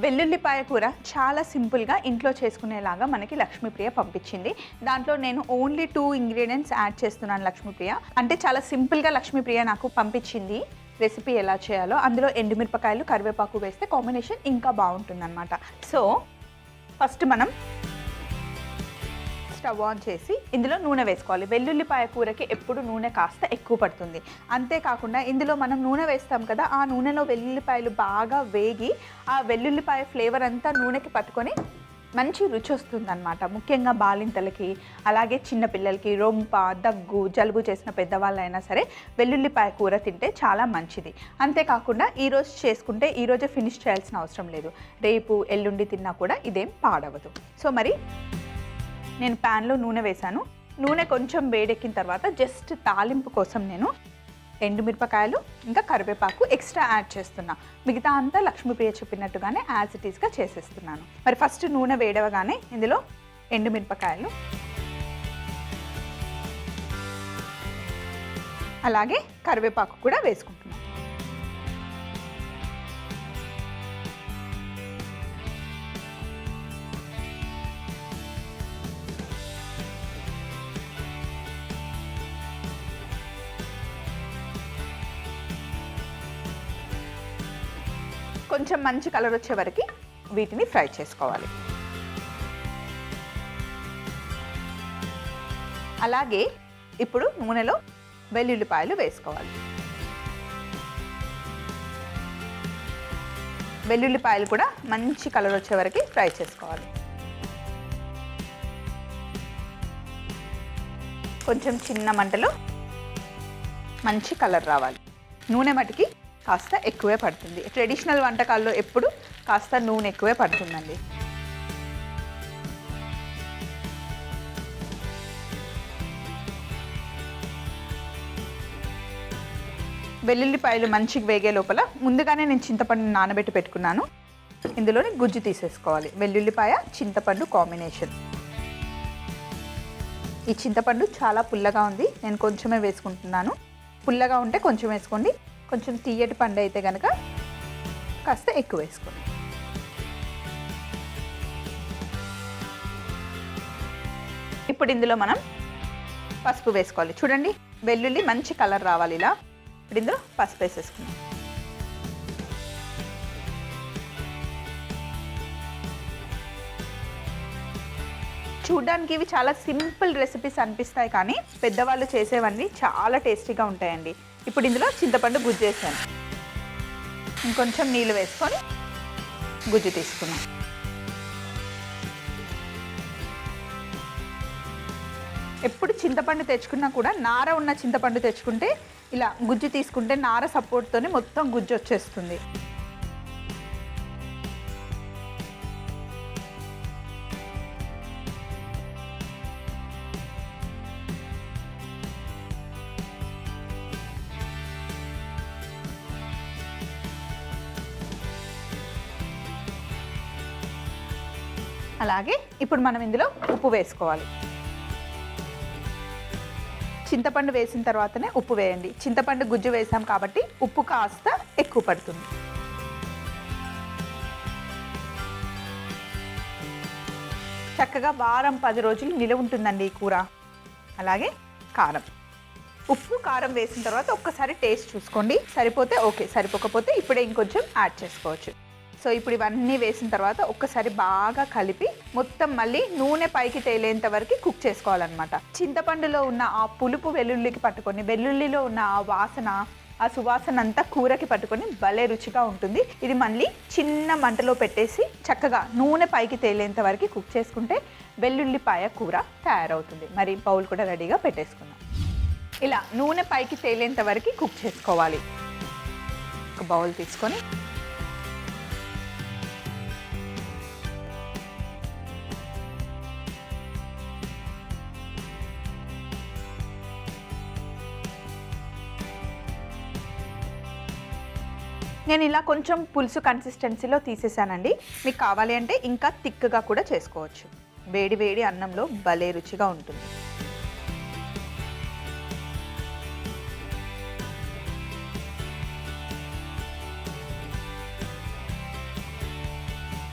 వెల్లుల్లిపాయ కూర చాలా సింపుల్గా ఇంట్లో చేసుకునేలాగా మనకి లక్ష్మీప్రియ పంపించింది. దాంట్లో నేను ఓన్లీ 2 ఇంగ్రీడియంట్స్ యాడ్ చేస్తున్నాను లక్ష్మీప్రియ. అంటే చాలా సింపుల్గా లక్ష్మీప్రియ నాకు పంపించింది రెసిపీ ఎలా చేయాలో. అందులో ఎండుమిరపకాయలు, కరివేపాకు వేస్తే కాంబినేషన్ ఇంకా బాగుంటుందన్నమాట. సో ఫస్ట్ మనం స్టవ్ ఆన్ చేసి ఇందులో నూనె వేసుకోవాలి. వెల్లుల్లిపాయ కూరకి ఎప్పుడు నూనె కాస్త ఎక్కువ పడుతుంది. అంతేకాకుండా ఇందులో మనం నూనె వేస్తాం కదా, ఆ నూనెలో వెల్లుల్లిపాయలు బాగా వేగి ఆ వెల్లుల్లిపాయ ఫ్లేవర్ అంతా నూనెకి పట్టుకొని మంచి రుచి వస్తుందన్నమాట. ముఖ్యంగా బాలింతలకి, అలాగే చిన్నపిల్లలకి రొంప, దగ్గు, జలుబు చేసిన పెద్దవాళ్ళైనా సరే వెల్లుల్లిపాయ కూర తింటే చాలా మంచిది. అంతేకాకుండా ఈరోజు చేసుకుంటే ఈరోజే ఫినిష్ చేయాల్సిన అవసరం లేదు. రేపు ఎల్లుండి తిన్నా కూడా ఇదేం పాడవదు. సో మరి నేను ప్యాన్లో నూనె వేశాను. నూనె కొంచెం వేడెక్కిన తర్వాత జస్ట్ తాలింపు కోసం నేను ఎండుమిరపకాయలు ఇంకా కరివేపాకు ఎక్స్ట్రా యాడ్ చేస్తున్నా. మిగతా అంతా లక్ష్మీప్రియ చెప్పినట్టుగానే యాజ్ ఇట్ ఈస్గా చేసేస్తున్నాను. మరి ఫస్ట్ నూనె వేడవగానే ఇందులో ఎండుమిరపకాయలు, అలాగే కరివేపాకు కూడా వేసుకుంటున్నాను. కొంచెం మంచి కలర్ వచ్చే వరకు వీటిని ఫ్రై చేసుకోవాలి. అలాగే ఇప్పుడు నూనెలో వెల్లుల్లిపాయలు వేసుకోవాలి. వెల్లుల్లిపాయలు కూడా మంచి కలర్ వచ్చే వరకు ఫ్రై చేసుకోవాలి. కొంచెం చిన్న మంటలో మంచి కలర్ రావాలి. నూనె మటుకి కాస్త ఎక్కువే పడుతుంది. ట్రెడిషనల్ వంటకాల్లో ఎప్పుడు కాస్త నూనె ఎక్కువే పడుతుందండి. వెల్లుల్లిపాయలు మంచిగా వేగే లోపల ముందుగానే నేను చింతపండు నానబెట్టి పెట్టుకున్నాను. ఇందులోని గుజ్జు తీసేసుకోవాలి. వెల్లుల్లిపాయ చింతపండు కాంబినేషన్. ఈ చింతపండు చాలా పుల్లగా ఉంది, నేను కొంచెమే వేసుకుంటున్నాను. పుల్లగా ఉంటే కొంచెం వేసుకోండి, కొంచెం తీయటి పండు అయితే కనుక కాస్త ఎక్కువ వేసుకోండి. ఇప్పుడు ఇందులో మనం పసుపు వేసుకోవాలి. చూడండి, వెల్లుల్లి మంచి కలర్ రావాలి ఇలా. ఇప్పుడు ఇందులో పసుపు వేసేసుకున్నాం. చూడ్డానికి ఇవి చాలా సింపుల్ రెసిపీస్ అనిపిస్తాయి, కానీ పెద్దవాళ్ళు చేసేవన్నీ చాలా టేస్టీగా ఉంటాయండి. ఇప్పుడు ఇందులో చింతపండు గుజ్జు వేసాను. ఇంకొంచెం నీళ్ళు వేసుకొని గుజ్జు తీసుకున్నాం. ఎప్పుడు చింతపండు తెచ్చుకున్నా కూడా నార ఉన్న చింతపండు తెచ్చుకుంటే ఇలా గుజ్జు తీసుకుంటే నార సపోర్ట్తోనే మొత్తం గుజ్జు వచ్చేస్తుంది. అలాగే ఇప్పుడు మనం ఇందులో ఉప్పు వేసుకోవాలి. చింతపండు వేసిన తర్వాతనే ఉప్పు వేయండి. చింతపండు గుజ్జు వేసాం కాబట్టి ఉప్పు కాస్త ఎక్కువ పడుతుంది. చక్కగా వారం 10 రోజులు నిలవ ఉంటుందండి ఈ కూర. అలాగే కారం, ఉప్పు కారం వేసిన తర్వాత ఒక్కసారి టేస్ట్ చూసుకోండి. సరిపోతే ఓకే, సరిపోకపోతే ఇప్పుడే ఇంకొంచెం యాడ్ చేసుకోవచ్చు. సో ఇప్పుడు ఇవన్నీ వేసిన తర్వాత ఒక్కసారి బాగా కలిపి మొత్తం మళ్ళీ నూనె పైకి తేలేంత వరకు కుక్ చేసుకోవాలన్నమాట. చింతపండులో ఉన్న ఆ పులుపు వెల్లుల్లికి పట్టుకొని, వెల్లుల్లిలో ఉన్న ఆ వాసన, ఆ సువాసన అంతా కూరకి పట్టుకొని భలే రుచిగా ఉంటుంది. ఇది మళ్ళీ చిన్న మంటలో పెట్టేసి చక్కగా నూనె పైకి తేలేంత వరకు కుక్ చేసుకుంటే వెల్లుల్లిపాయ కూర తయారవుతుంది. మరి బౌల్ కూడా రెడీగా పెట్టేసుకుందాం. ఇలా నూనె పైకి తేలేంత వరకు కుక్ చేసుకోవాలి. ఒక బౌల్ తీసుకొని నేను ఇలా కొంచెం పులుసు కన్సిస్టెన్సీలో తీసేసానండి. మీకు కావాలి అంటే ఇంకా థిక్గా కూడా చేసుకోవచ్చు. వేడి వేడి అన్నంలో భలే రుచిగా ఉంటుంది.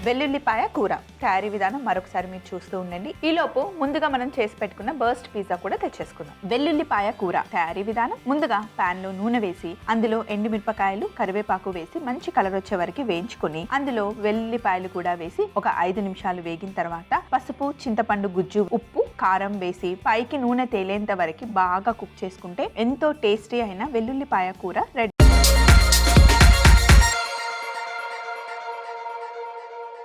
వెల్లుల్లిపాయ కూర తయారీ విధానం మరొకసారి మీరు చూస్తూ ఉండండి. ఈలోపు ముందుగా మనం చేసి పెట్టుకున్న బర్స్ట్ పిజ్జా కూడా తెచ్చేసుకుందాం. వెల్లుల్లిపాయ కూర తయారీ విధానం: ముందుగా పాన్ లో నూనె వేసి అందులో ఎండుమిరపకాయలు, కరివేపాకు వేసి మంచి కలర్ వచ్చే వరకు వేయించుకుని అందులో వెల్లుల్లిపాయలు కూడా వేసి ఒక 5 నిమిషాలు వేగిన తర్వాత పసుపు, చింతపండు గుజ్జు, ఉప్పు, కారం వేసి పైకి నూనె తేలేంత వరకు బాగా కుక్ చేసుకుంటే ఎంతో టేస్టీ అయిన వెల్లుల్లిపాయ కూర రెడీ.